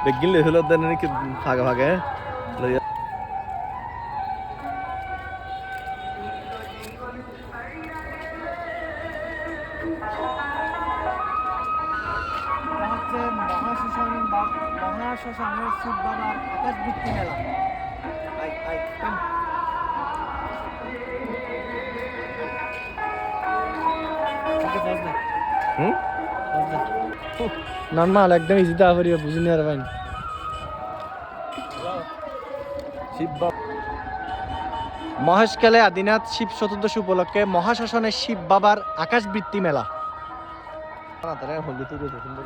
Begin হলো দেন নাকি ভাগে ভাগে লইয়া হচ্ছে মহাশ্মশান বা মহাশ্মশানের শিব বাবার আকাশবৃত্তি মেলা। I I come okay pause দে হুম পজ দে নরমাল একদম ইজি দা করিও বুঝিনি আর ভাই শিব মহেশখালে আদিনাথ শিব চতুর্দশী উপলক্ষে মহাশ্মশানের শিব বাবার আকাশবৃত্তি মেলা। তারা হলদি তুই সুন্দর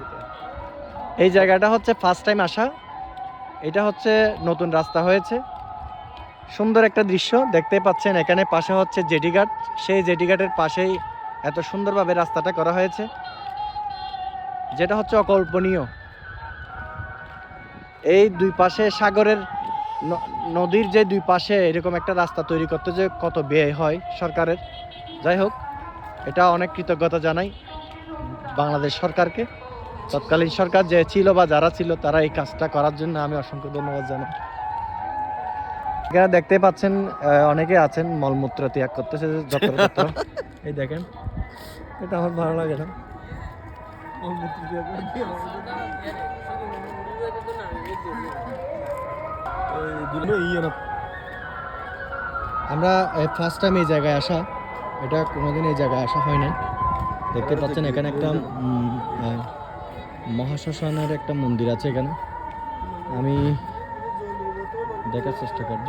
এই জায়গাটা হচ্ছে ফার্স্ট টাইম আসা। এটা হচ্ছে নতুন রাস্তা হয়েছে, সুন্দর একটা দৃশ্য দেখতে পাচ্ছেন। এখানে পাশে হচ্ছে জেটিঘাট, সেই জেটিঘাটের পাশেই এত সুন্দরভাবে রাস্তাটা করা হয়েছে, যেটা হচ্ছে অকল্পনীয়। এই দুই পাশে সাগরের নদীর যে দুই পাশে এরকম একটা রাস্তা তৈরি করতে যে কত ব্যয় হয় সরকারের। যাই হোক, এটা অনেক কৃতজ্ঞতা জানাই বাংলাদেশ সরকারকে, তৎকালীন সরকার যে ছিল বা যারা ছিল তারা এই কাজটা করার জন্য আমি অসংখ্য ধন্যবাদ জানাই। এখানে দেখতে পাচ্ছেন অনেকে আছেন মলমূত্র ত্যাগ করতেছে যত্রতত্র। এই দেখেন, এটা আমার ভালো লাগে না। আমরা ফার্স্ট টাইম এই জায়গায় আসা, এটা কোনোদিন এই জায়গায় আসা হয় নাই। দেখতে পাচ্ছেন এখানে একটা মহাশ্মশানের একটা মন্দির আছে। এখানে আমি দেখার চেষ্টা করব।